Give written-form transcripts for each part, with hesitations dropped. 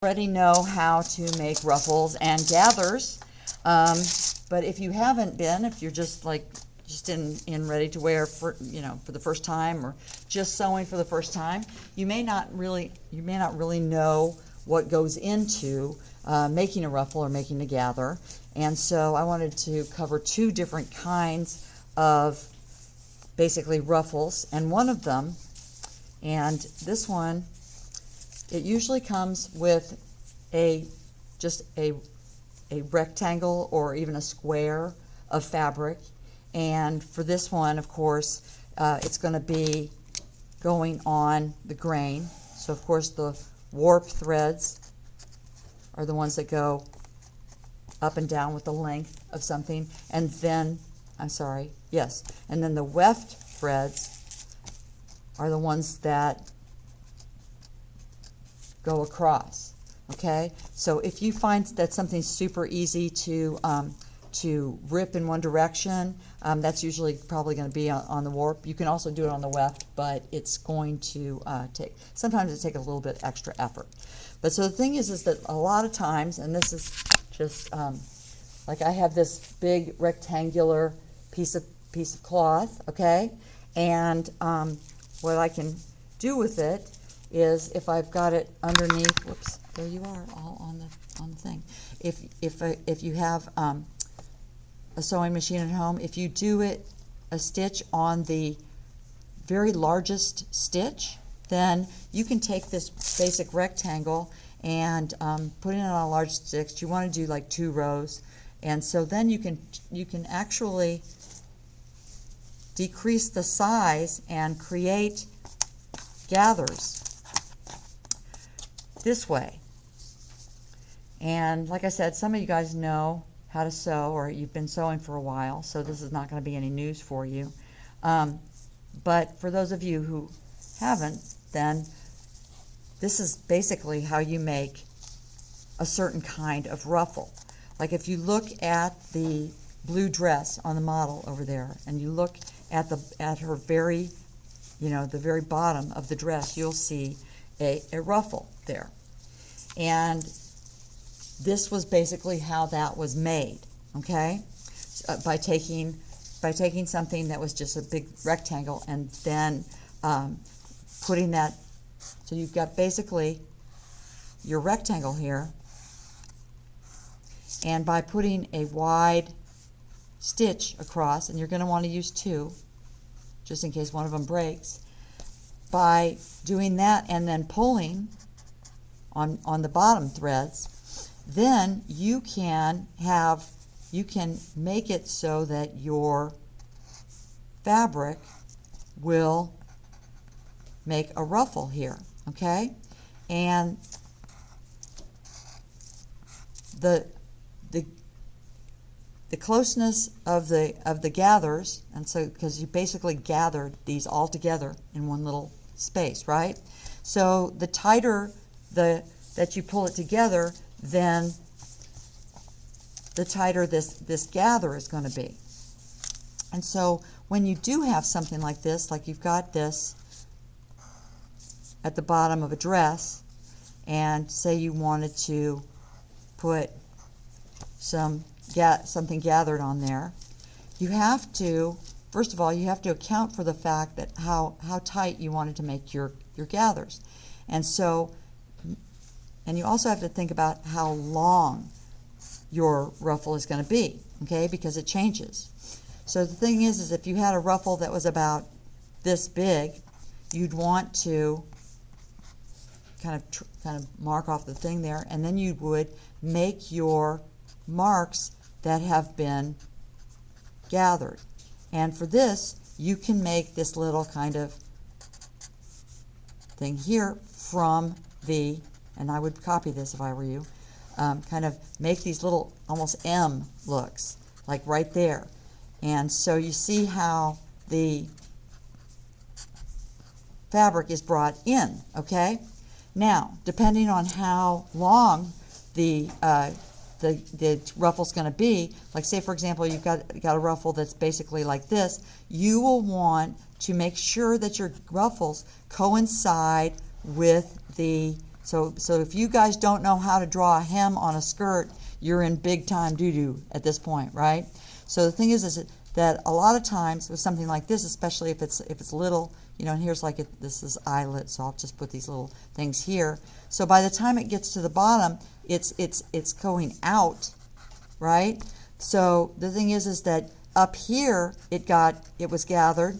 Already know how to make ruffles and gathers, but if you haven't been, if you're just in ready to wear for the first time, or just sewing for the first time, you may not really know what goes into making a ruffle or making a gather. And so I wanted to cover two different kinds of basically ruffles, and one of them, and this one, it usually comes with just a rectangle or even a square of fabric. And for this one, of course, it's going to be going on the grain. So of course the warp threads are the ones that go up and down with the length of something, and then and then the weft threads are the ones that go across. Okay, so if you find that something's super easy to rip in one direction, that's probably going to be on the warp. You can also do it on the weft, but it's going to sometimes it takes a little bit extra effort. But so the thing is that a lot of times, and this is just like I have this big rectangular piece of cloth, okay, and what I can do with it is, if I've got it underneath, whoops, there you are, all on the thing. If you have a sewing machine at home, if you do a stitch on the very largest stitch, then you can take this basic rectangle and put it on a large stitch. You want to do like 2 rows, and so then you can actually decrease the size and create gathers this way. And like I said, some of you guys know how to sew, or you've been sewing for a while, so this is not going to be any news for you. But for those of you who haven't, then this is basically how you make a certain kind of ruffle. Like if you look at the blue dress on the model over there, and you look at her very, the very bottom of the dress, you'll see a ruffle there. And this was basically how that was made, okay? By taking something that was just a big rectangle and then putting that, so you've got basically your rectangle here, and by putting a wide stitch across, and you're going to want to use 2 just in case one of them breaks, by doing that and then pulling on the bottom threads, then you can make it so that your fabric will make a ruffle here, okay? And the closeness of the gathers, and so because you basically gathered these all together in one little space, right? So the tighter that you pull it together, then the tighter this gather is going to be. And so when you do have something like this, like you've got this at the bottom of a dress, and say you wanted to put something gathered on there, you have to, first of all, you have to account for the fact that how tight you wanted to make your gathers. And so, and you also have to think about how long your ruffle is going to be, okay, because it changes. So the thing is if you had a ruffle that was about this big, you'd want to kind of mark off the thing there, and then you would make your marks that have been gathered. And for this, you can make this little kind of thing here from and I would copy this if I were you, kind of make these little almost M looks, like right there. And so you see how the fabric is brought in, okay? Now, depending on how long the ruffle's going to be, like say for example you've got a ruffle that's basically like this, you will want to make sure that your ruffles coincide with the So if you guys don't know how to draw a hem on a skirt, you're in big time doo-doo at this point, right? So the thing is that a lot of times with something like this, especially if it's little, you know, and here's like this is eyelet, so I'll just put these little things here. So by the time it gets to the bottom, it's going out, right? So the thing is that up here it was gathered,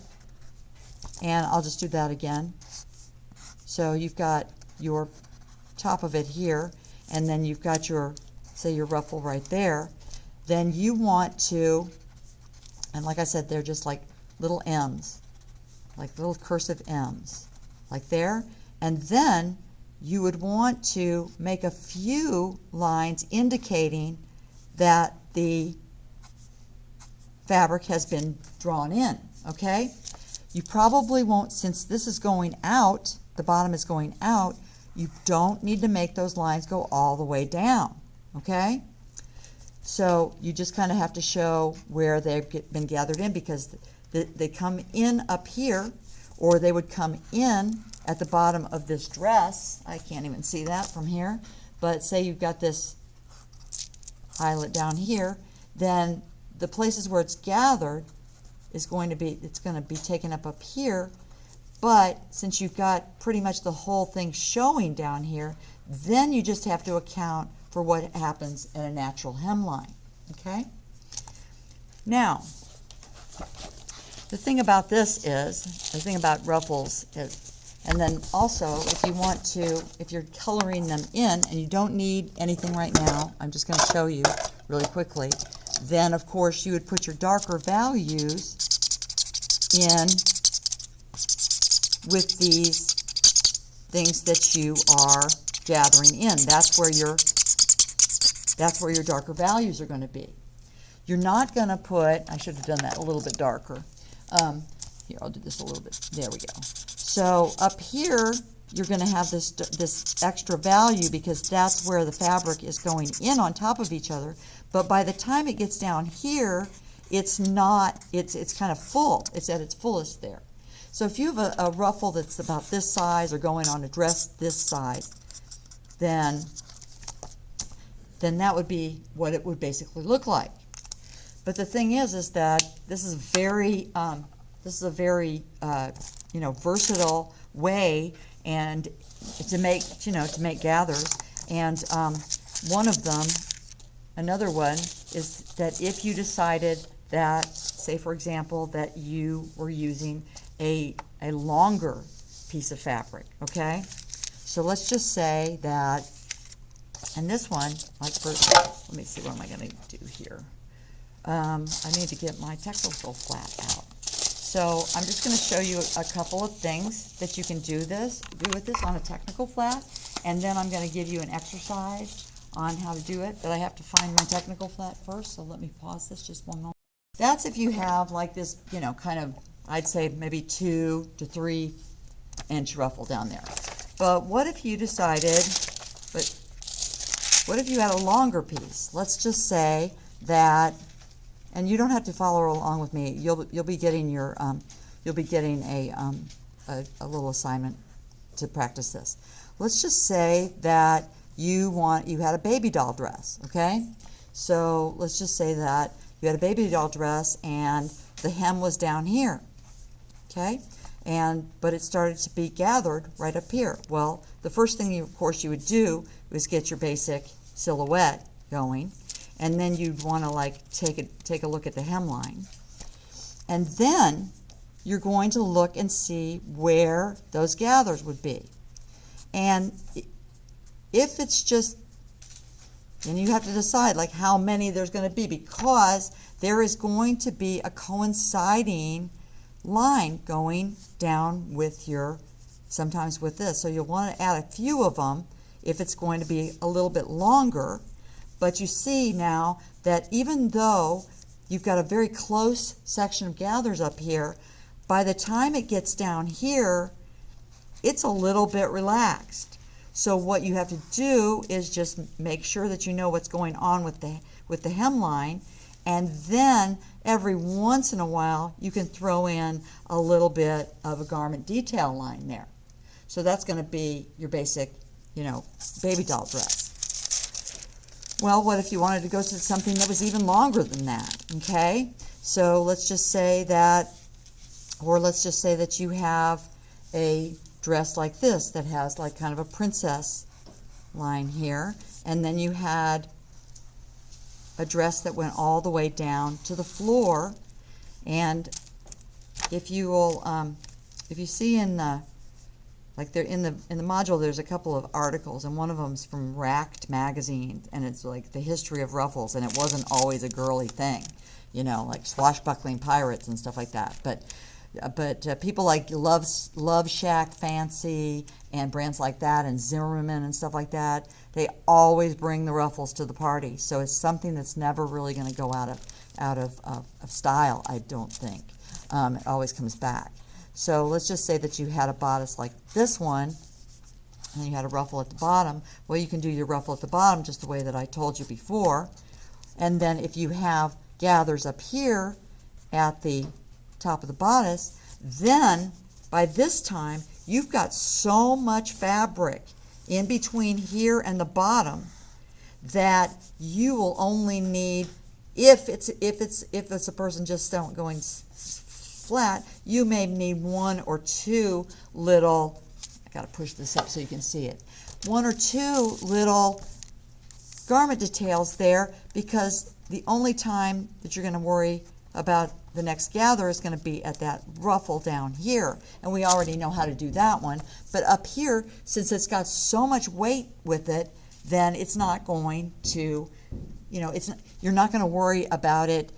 and I'll just do that again. So you've got your top of it here, and then you've got your, say, your ruffle right there. Then you want to, and like I said, they're just like little M's, like little cursive M's, like there. And then you would want to make a few lines indicating that the fabric has been drawn in, okay? You probably won't, since this is going out, the bottom is going out, you don't need to make those lines go all the way down, okay? So you just kind of have to show where they've been gathered in, because they come in up here, or they would come in at the bottom of this dress. I can't even see that from here, but say you've got this eyelet down here, then the places where it's gathered is going to be taken up here. But since you've got pretty much the whole thing showing down here, then you just have to account for what happens in a natural hemline, okay? Now, the thing about this is, the thing about ruffles is, and then also if you're coloring them in, and you don't need anything right now, I'm just going to show you really quickly, then of course you would put your darker values in with these things that you are gathering in. That's where your darker values are going to be. You're not going to put, I should have done that a little bit darker. Here, I'll do this a little bit. There we go. So up here, you're going to have this extra value, because that's where the fabric is going in on top of each other. But by the time it gets down here, it's kind of full. It's at its fullest there. So if you have a ruffle that's about this size, or going on a dress this size, then that would be what it would basically look like. But the thing is that this is a very versatile way and to make gathers. And another one is that if you decided that, say for example, that you were using a longer piece of fabric, okay? So let's just say that, and this one, like first, let me see, what am I going to do here? I need to get my technical flat out. So I'm just going to show you a couple of things that you can do with this on a technical flat, and then I'm going to give you an exercise on how to do it, but I have to find my technical flat first, so let me pause this just one moment. That's if you have like this, kind of, I'd say maybe 2 to 3 inch ruffle down there. But what if you decided, what if you had a longer piece? Let's just say that, and you don't have to follow along with me. You'll be getting your a little assignment to practice this. Let's just say that you had a baby doll dress, okay? So let's just say that you had a baby doll dress and the hem was down here, okay? But it started to be gathered right up here. Well, the first thing of course you would do was get your basic silhouette going, and then you'd want to take a look at the hemline, and then you're going to look and see where those gathers would be. And if it's just, then you have to decide like how many there's going to be, because there is going to be a coinciding line going down with sometimes with this. So you'll want to add a few of them if it's going to be a little bit longer. But you see now that even though you've got a very close section of gathers up here, by the time it gets down here, it's a little bit relaxed. So what you have to do is just make sure that you know what's going on with the hemline, and then every once in a while you can throw in a little bit of a garment detail line there. So that's going to be your basic, you know, baby doll dress. Well, what if you wanted to go to something that was even longer than that, okay? So let's just say that, or let's just say that you have a dress like this that has like kind of a princess line here, and then you had a dress that went all the way down to the floor. And if you will, if you see in the, like they're in the module, there's a couple of articles, and one of them's from Racked magazine, and it's like the history of Ruffles, and it wasn't always a girly thing, you know, like swashbuckling pirates and stuff like that. But people like Love Shack Fancy and brands like that, and Zimmerman and stuff like that, they always bring the Ruffles to the party. So it's something that's never really going to go out of style, I don't think. It always comes back. So let's just say that you had a bodice like this one, and you had a ruffle at the bottom. Well, you can do your ruffle at the bottom just the way that I told you before. And then if you have gathers up here at the top of the bodice, then by this time you've got so much fabric in between here and the bottom that you will only need, if it's a person just going flat, you may need one or two little, I gotta push this up so you can see it, one or two little garment details there, because the only time that you're going to worry about the next gather is going to be at that ruffle down here, and we already know how to do that one. But up here, since it's got so much weight with it, then it's not going to, you know, you're not going to worry about it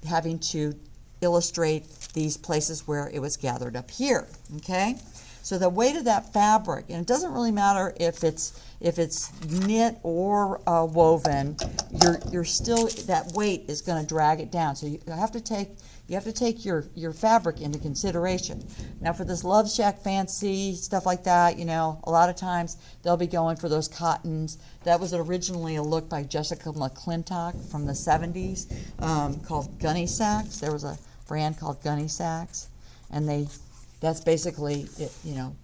having to illustrate these places where it was gathered up here, okay? So the weight of that fabric, and it doesn't really matter if it's knit or woven, you're still, that weight is going to drag it down. So you have to take your fabric into consideration. Now for this Love Shack Fancy stuff like that, you know, a lot of times they'll be going for those cottons. That was originally a look by Jessica McClintock from the 70s called Gunny Sacks. There was a brand called Gunny Sacks, and that's basically it, you know,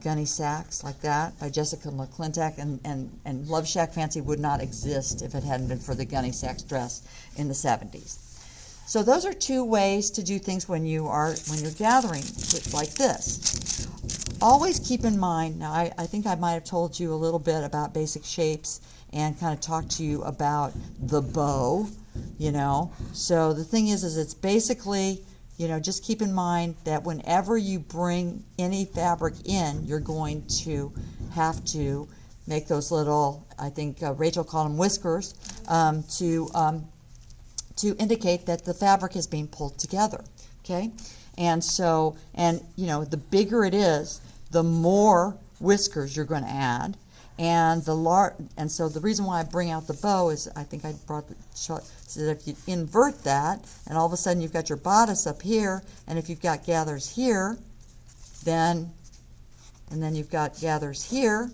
Gunny Sacks like that by Jessica McClintock, and Love Shack Fancy would not exist if it hadn't been for the Gunny Sacks dress in the 70s. So those are two ways to do things when you're gathering like this. Always keep in mind, now I think I might have told you a little bit about basic shapes and kind of talked to you about the bow, you know. So the thing is it's basically, you know, just keep in mind that whenever you bring any fabric in, you're going to have to make those little, I think Rachel called them whiskers, to indicate that the fabric is being pulled together, okay? And so, and you know, the bigger it is, the more whiskers you're going to add, and so the reason why I bring out the bow is, I think I brought the shot, so that if you invert that, and all of a sudden you've got your bodice up here, and if you've got gathers here, and then you've got gathers here,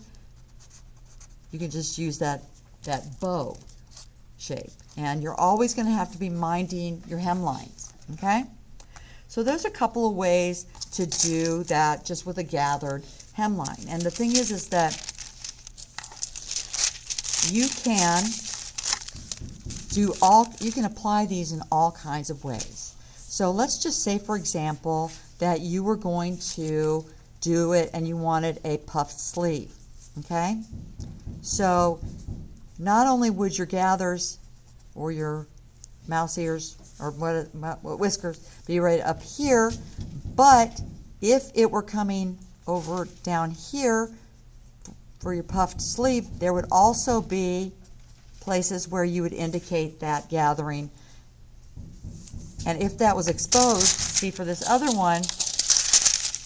you can just use that bow shape. And you're always going to have to be minding your hemlines, okay? So there's a couple of ways to do that just with a gathered hemline. And the thing is that you can apply these in all kinds of ways. So let's just say, for example, that you were going to do it and you wanted a puffed sleeve, okay? So not only would your gathers or your mouse ears or whiskers be right up here, but if it were coming over down here for your puffed sleeve, there would also be places where you would indicate that gathering. And if that was exposed, see, for this other one,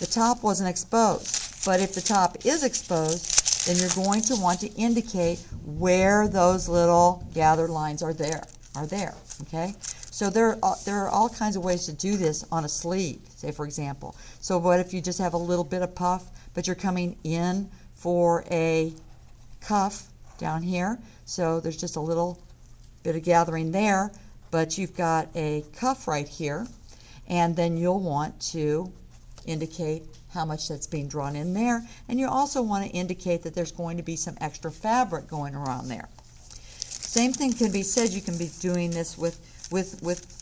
the top wasn't exposed. But if the top is exposed, then you're going to want to indicate where those little gathered lines are there, okay? So there are all kinds of ways to do this on a sleeve, say, for example. So what if you just have a little bit of puff, but you're coming in for a cuff down here? So there's just a little bit of gathering there, but you've got a cuff right here, and then you'll want to indicate how much that's being drawn in there. And you also want to indicate that there's going to be some extra fabric going around there. Same thing can be said, you can be doing this with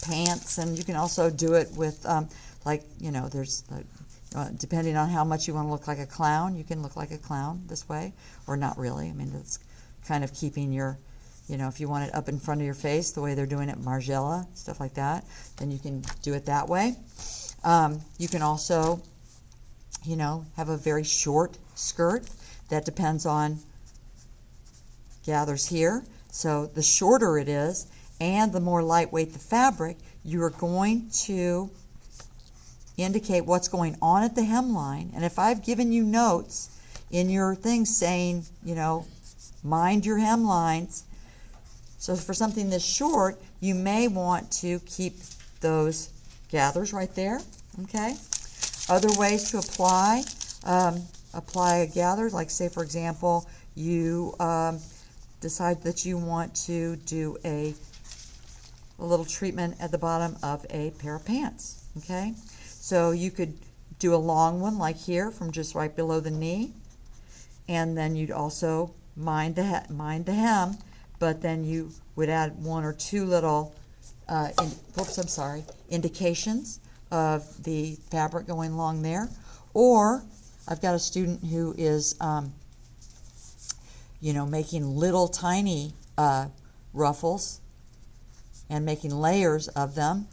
pants, and you can also do it with, like, you know, there's, depending on how much you want to look like a clown, you can look like a clown this way, or not really. I mean, it's kind of keeping your, you know, if you want it up in front of your face, the way they're doing it, Margiela, stuff like that, then you can do it that way. You can also, you know, have a very short skirt. That depends on gathers here. So the shorter it is and the more lightweight the fabric, you are going to indicate what's going on at the hemline. And if I've given you notes in your thing saying, you know, mind your hemlines, so for something this short, you may want to keep those gathers right there, okay? Other ways to apply a gather, like say for example, you decide that you want to do a little treatment at the bottom of a pair of pants, okay? So you could do a long one like here from just right below the knee, and then you'd also mind the hem, but then you would add one or two little indications of the fabric going along there. Or I've got a student who is you know, making little tiny ruffles and making layers of them.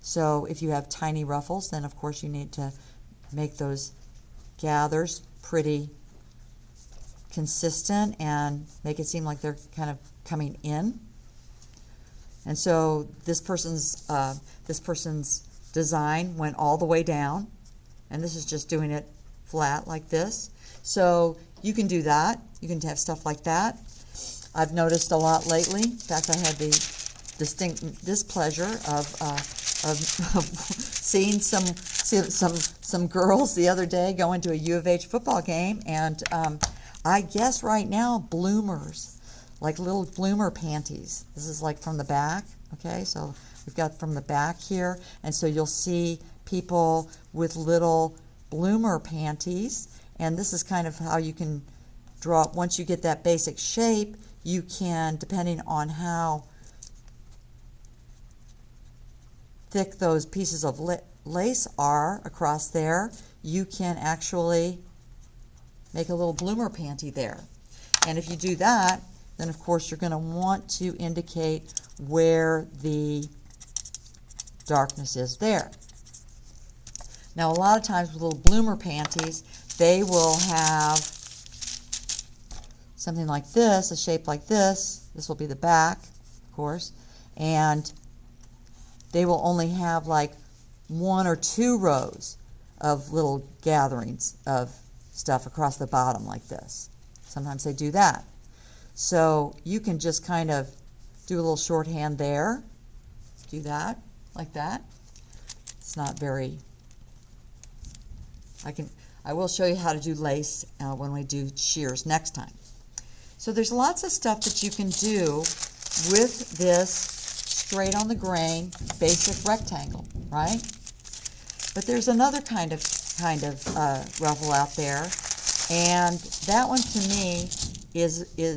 So if you have tiny ruffles, then of course you need to make those gathers pretty consistent and make it seem like they're kind of coming in. And so this person's design went all the way down, and this is just doing it flat like this. So you can do that. You can have stuff like that. I've noticed a lot lately. In fact, I had the distinct displeasure of seeing some girls the other day going to a U of H football game, and I guess right now bloomers, like little bloomer panties. This is like from the back, okay? So we've got from the back here, and so you'll see people with little bloomer panties, and this is kind of how you can draw. Once you get that basic shape, you can, depending on how thick those pieces of lace are across there, you can actually make a little bloomer panty there. And if you do that, then of course you're going to want to indicate where the darkness is there. Now a lot of times with little bloomer panties, they will have something like this, a shape like this. This will be the back, of course, and they will only have like 1 or 2 rows of little gatherings of stuff across the bottom like this. Sometimes they do that. So you can just kind of do a little shorthand there, do that, like that. It's not very, I will show you how to do lace when we do shears next time. So there's lots of stuff that you can do with this straight on the grain basic rectangle, right? But there's another kind of ruffle out there, and that one to me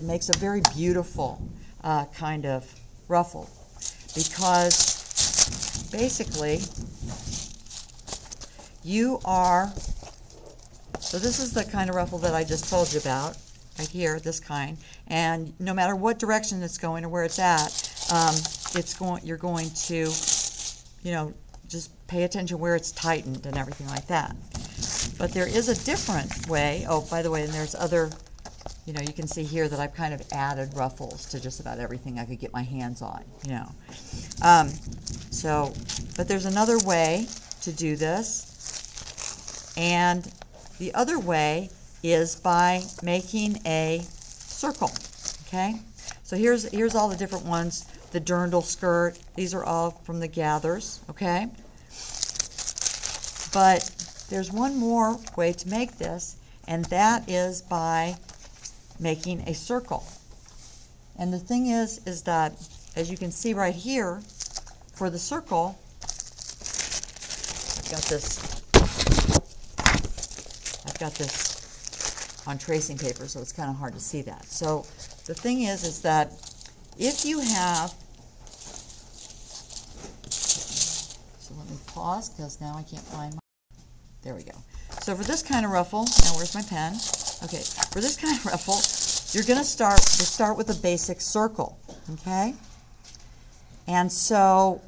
makes a very beautiful kind of ruffle, because basically so this is the kind of ruffle that I just told you about right here, this kind, and no matter what direction it's going or where it's at, you're going to, you know, just pay attention where it's tightened and everything like that. But there is a different way. Oh, by the way, and there's other, you know, you can see here that I've kind of added ruffles to just about everything I could get my hands on, you know. But there's another way to do this, and the other way is by making a circle, okay? So here's all the different ones. The dirndl skirt, these are all from the gathers, okay? But there's one more way to make this, and that is by making a circle. And the thing is that, as you can see right here, for the circle, I've got this got this on tracing paper, so it's kind of hard to see that. So the thing is that if you have, so let me pause because now I can't find my, there we go. So for this kind of ruffle, now where's my pen? Okay, for this kind of ruffle, you're going to start with a basic circle, okay? And so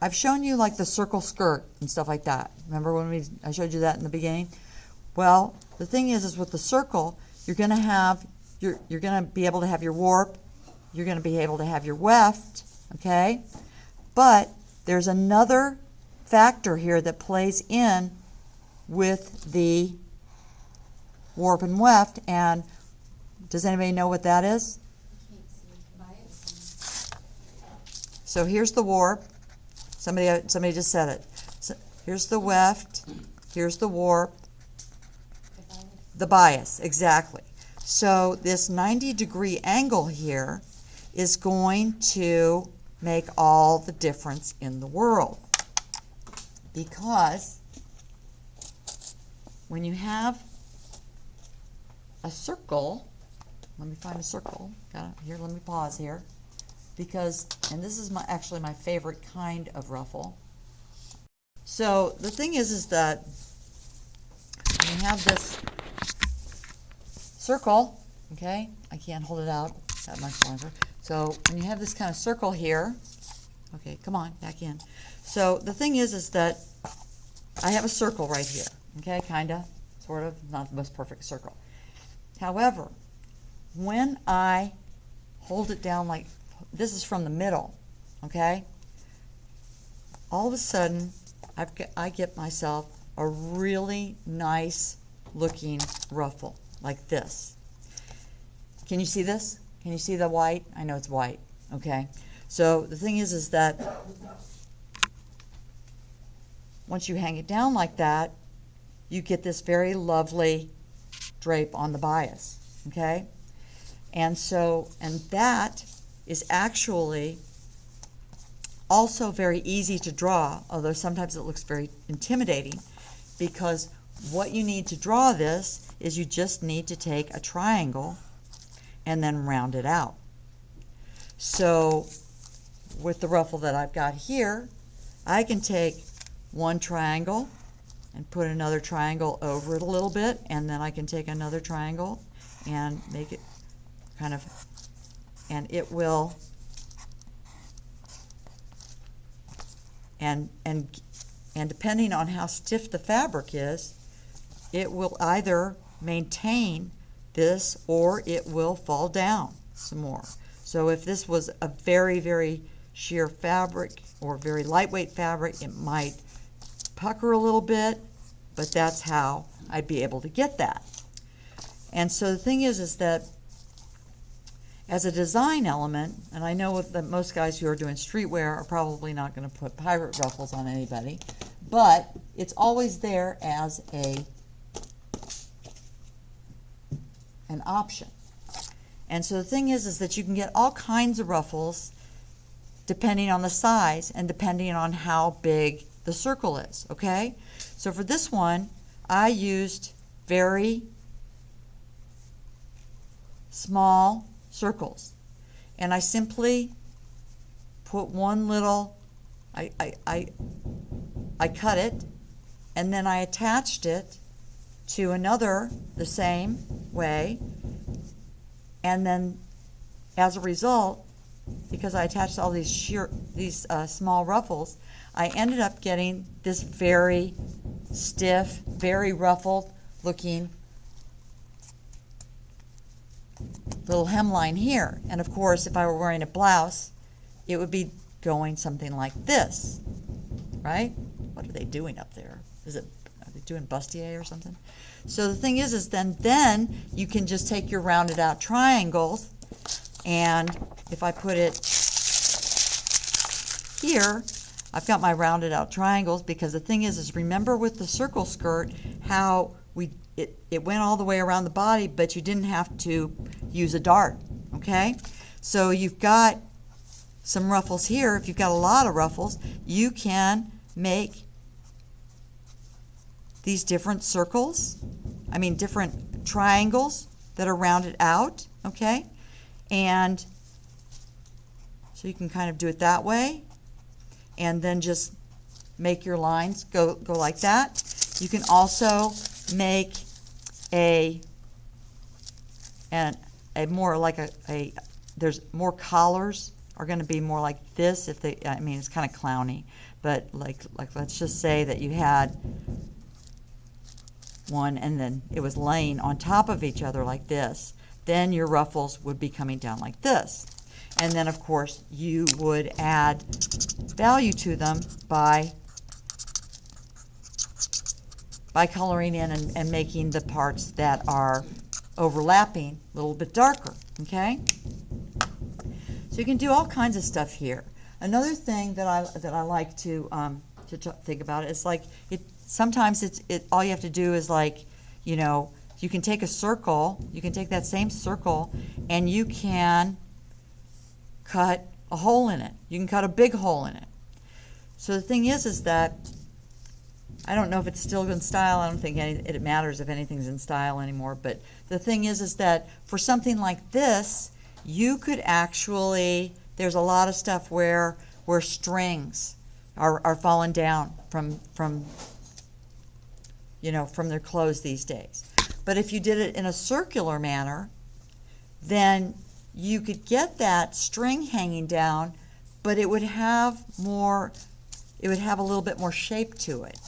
I've shown you like the circle skirt and stuff like that. Remember when I showed you that in the beginning? Well, the thing is with the circle, you're going to have you're going to be able to have your warp, you're going to be able to have your weft, okay? But there's another factor here that plays in with the warp and weft, and does anybody know what that is? So here's the warp. Somebody just said it. So here's the weft. Here's the warp. The bias, exactly. So this 90-degree angle here is going to make all the difference in the world, because when you have a circle, let me find a circle. Got it here. Let me pause here, because, and this is actually my favorite kind of ruffle. So the thing is that when you have this circle, okay, I can't hold it out that much longer. So when you have this kind of circle here, okay, come on, back in. So the thing is that I have a circle right here, okay, kinda, sort of, not the most perfect circle. However, when I hold it down like, this is from the middle, okay, all of a sudden I get myself a really nice looking ruffle like this. Can you see this? Can you see the white? I know it's white, okay? So the thing is that once you hang it down like that, you get this very lovely drape on the bias, okay? And so, and that is actually also very easy to draw, although sometimes it looks very intimidating, because what you need to draw this is you just need to take a triangle and then round it out. So with the ruffle that I've got here, I can take one triangle and put another triangle over it a little bit, and then I can take another triangle and make it kind of, and it will, and depending on how stiff the fabric is, it will either maintain this or it will fall down some more. So if this was a very, very sheer fabric or very lightweight fabric, it might pucker a little bit, but that's how I'd be able to get that. And so the thing is that as a design element, and I know that most guys who are doing streetwear are probably not going to put pirate ruffles on anybody, but it's always there as an option. And so the thing is that you can get all kinds of ruffles depending on the size and depending on how big the circle is, okay? So for this one, I used very small circles, and I simply put one little, I cut it, and then I attached it to another the same way, and then as a result, because I attached all these small ruffles, I ended up getting this very stiff, very ruffled looking little hemline here. And of course, if I were wearing a blouse, it would be going something like this, right? What are they doing up there? Are they doing bustier or something? So the thing is then you can just take your rounded out triangles, and if I put it here, I've got my rounded out triangles, because the thing is remember with the circle skirt how it went all the way around the body, but you didn't have to use a dart, okay? So you've got some ruffles here. If you've got a lot of ruffles, you can make these different circles. different triangles that are rounded out, okay? And so you can kind of do it that way, and then just make your lines go like that. You can also make a more like there's more collars are going to be more like this if they, it's kind of clowny, but like let's just say that you had one and then it was laying on top of each other like this. Then your ruffles would be coming down like this. And then of course you would add value to them by coloring in and making the parts that are overlapping a little bit darker, okay? So you can do all kinds of stuff here. Another thing that I like to think about is like sometimes all you have to do is like, you can take a circle, you can take that same circle and you can cut a hole in it. You can cut a big hole in it. So the thing is that I don't know if it's still in style. I don't think it matters if anything's in style anymore. But the thing is that for something like this, you could actually, there's a lot of stuff where strings are falling down from their clothes these days. But if you did it in a circular manner, then you could get that string hanging down, but it would have a little bit more shape to it.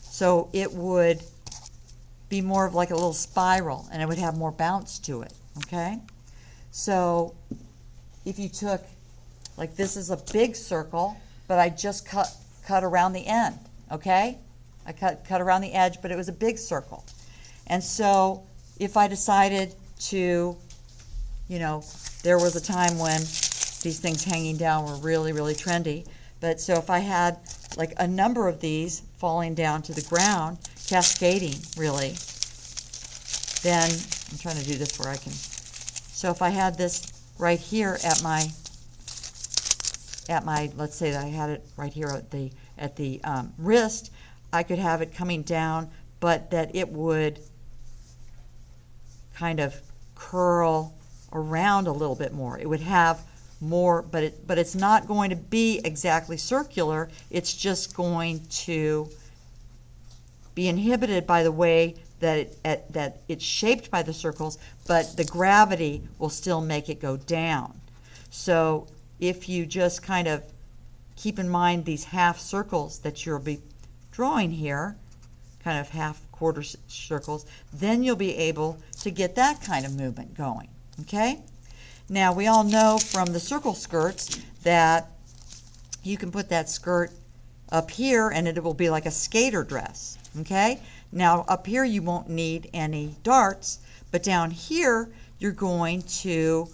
So it would be more of like a little spiral, and it would have more bounce to it, okay? So if you took, like this is a big circle, but I just cut around the end, okay? I cut around the edge, but it was a big circle. And so if I decided to, there was a time when these things hanging down were really, really trendy. But so if I had like a number of these falling down to the ground, cascading really, then I'm trying to do this where I can. So if I had this right here at my, let's say that I had it right here at the wrist, I could have it coming down, but that it would kind of curl around a little bit more. It would have more, but it's not going to be exactly circular. It's just going to be inhibited by the way that it's shaped by the circles, but the gravity will still make it go down. So if you just kind of keep in mind these half circles that you'll be drawing here, kind of half quarter circles, then you'll be able to get that kind of movement going, okay? Now we all know from the circle skirts that you can put that skirt up here and it will be like a skater dress, okay? Now up here you won't need any darts, but down here you're going to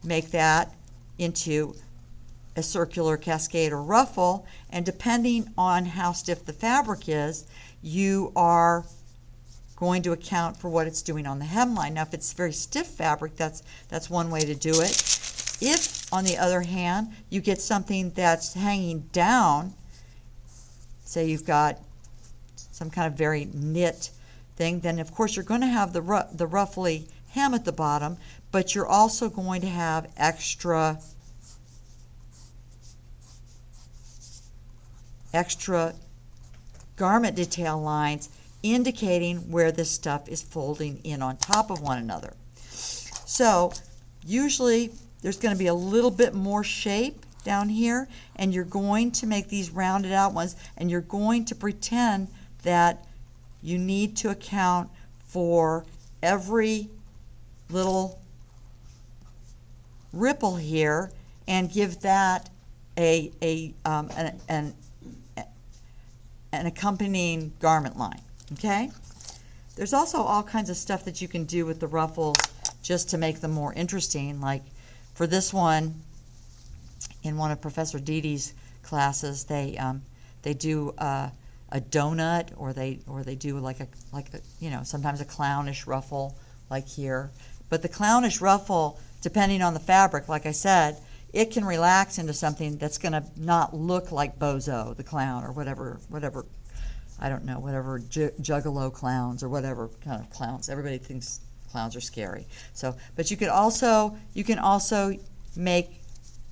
make that into a circular cascade or ruffle, and depending on how stiff the fabric is, you are going to account for what it's doing on the hemline. Now if it's very stiff fabric, that's one way to do it. If, on the other hand, you get something that's hanging down, say you've got some kind of very knit thing, then of course you're going to have the ruffly hem at the bottom, but you're also going to have extra garment detail lines indicating where this stuff is folding in on top of one another. So usually there's going to be a little bit more shape down here, and you're going to make these rounded out ones, and you're going to pretend that you need to account for every little ripple here and give that an accompanying garment line, okay? There's also all kinds of stuff that you can do with the ruffles just to make them more interesting. Like for this one, in one of Professor Didi's classes, they do a donut, or they do like a sometimes a clownish ruffle like here. But the clownish ruffle, depending on the fabric, like I said, it can relax into something that's going to not look like Bozo the clown or whatever I don't know, whatever, juggalo clowns or whatever kind of clowns. Everybody thinks clowns are scary. So, but you can also make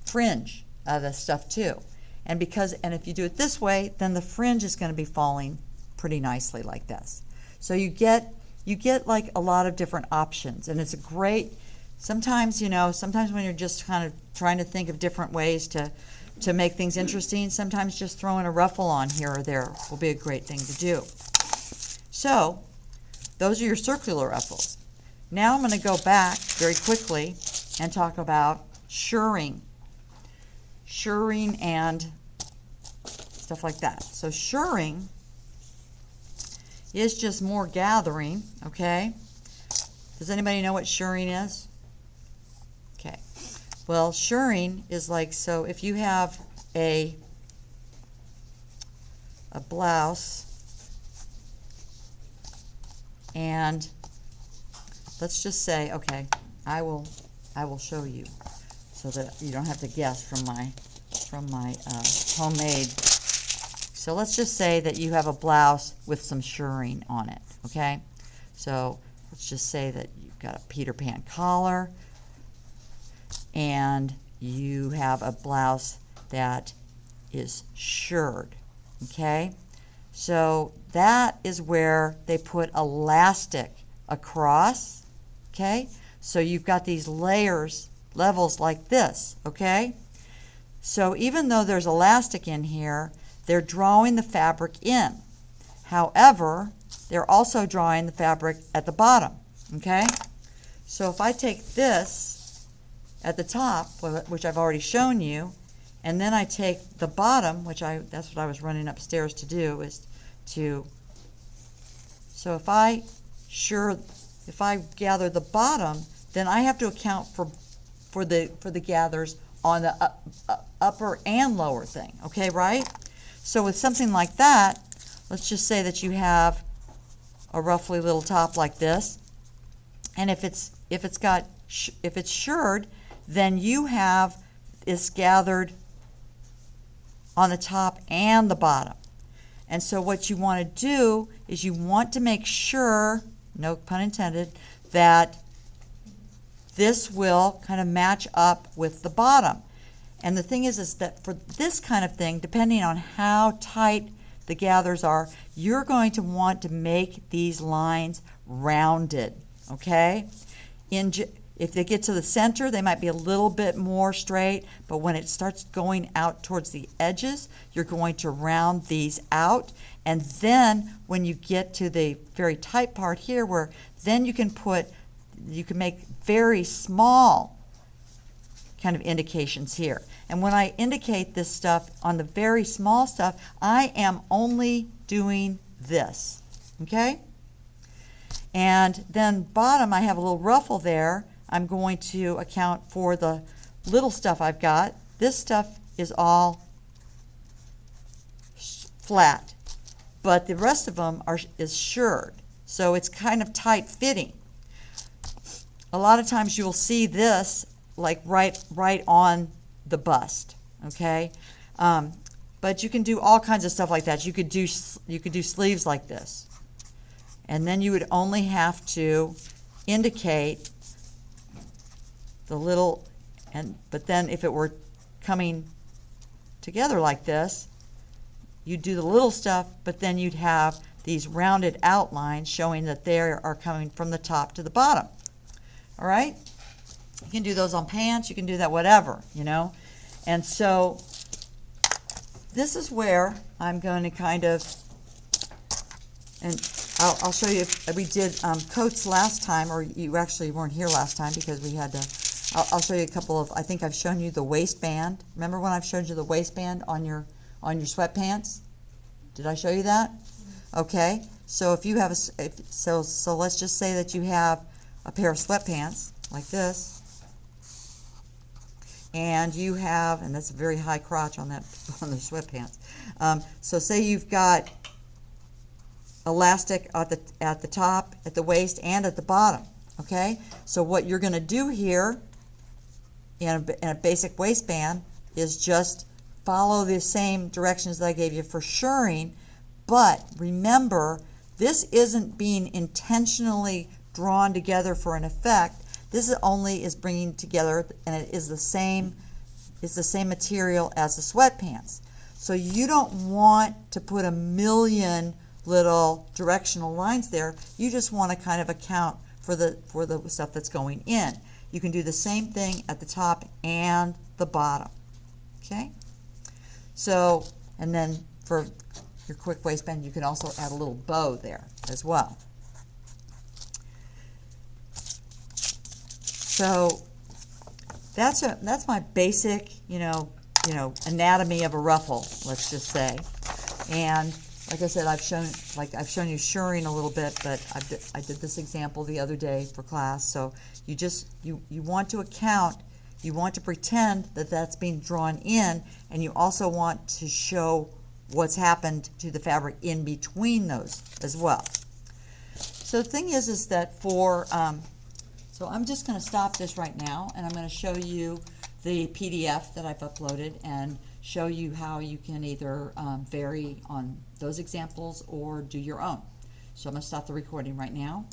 fringe out of this stuff too. And if you do it this way, then the fringe is going to be falling pretty nicely like this. So you get like a lot of different options, and it's a great. Sometimes when you're just kind of trying to think of different ways to make things interesting, sometimes just throwing a ruffle on here or there will be a great thing to do. So those are your circular ruffles. Now I'm going to go back very quickly and talk about shirring and stuff like that. So shirring is just more gathering, okay? Does anybody know what shirring is? Okay. Well, shirring is like, so if you have a blouse, and let's just say, okay, I will show you so that you don't have to guess from my homemade. So let's just say that you have a blouse with some shirring on it, okay? So let's just say that you've got a Peter Pan collar, and you have a blouse that is shirred, okay? So that is where they put elastic across, okay? So you've got these levels like this, okay? So even though there's elastic in here, they're drawing the fabric in. However, they're also drawing the fabric at the bottom, okay? So if I take this at the top, which I've already shown you, and then I take the bottom, that's what I was running upstairs to do, so if I gather the bottom, then I have to account for the gathers on the upper and lower thing, okay, right? So with something like that, let's just say that you have a roughly little top like this, and if it's shirred, then you have this gathered on the top and the bottom. And so what you want to do is you want to make sure, no pun intended, that this will kind of match up with the bottom. And the thing is that for this kind of thing, depending on how tight the gathers are, you're going to want to make these lines rounded, okay? If they get to the center, they might be a little bit more straight, but when it starts going out towards the edges, you're going to round these out. And then when you get to the very tight part here, where then you can make very small kind of indications here. And when I indicate this stuff on the very small stuff, I am only doing this, okay? And then bottom, I have a little ruffle there. I'm going to account for the little stuff I've got. This stuff is all flat, but the rest of them is shirred, so it's kind of tight fitting. A lot of times you'll see this like right on the bust, okay? But you can do all kinds of stuff like that. You could do sleeves like this, and then you would only have to indicate the little, but then if it were coming together like this, you'd do the little stuff, but then you'd have these rounded outlines showing that they are coming from the top to the bottom. All right? You can do those on pants, you can do that whatever, And so this is where I'm going to kind of, and I'll show you, we did coats last time, or you actually weren't here last time because we had to. I'll show you a couple of, I think I've shown you the waistband. Remember when I've showed you the waistband on your sweatpants? Did I show you that? Okay. So if you have so let's just say that you have a pair of sweatpants like this, and you have, and that's a very high crotch on the sweatpants. So say you've got elastic at the top, at the waist, and at the bottom. Okay. So what you're going to do here in a basic waistband is just follow the same directions that I gave you for shirring, But remember, this isn't being intentionally drawn together for an effect. This only is bringing together, and it is the same material as the sweatpants. So you don't want to put a million little directional lines there. You just want to kind of account for the stuff that's going in. You can do the same thing at the top and the bottom. Okay? So, and then for your quick waistband, you can also add a little bow there as well. So that's my basic, anatomy of a ruffle, let's just say. And like I said, I've shown you shirring a little bit, but I did this example the other day for class. So you want to account, you want to pretend that that's being drawn in, and you also want to show what's happened to the fabric in between those as well. So the thing is that so I'm just going to stop this right now, and I'm going to show you the PDF that I've uploaded and show you how you can either vary on those examples or do your own. So I'm going to stop the recording right now.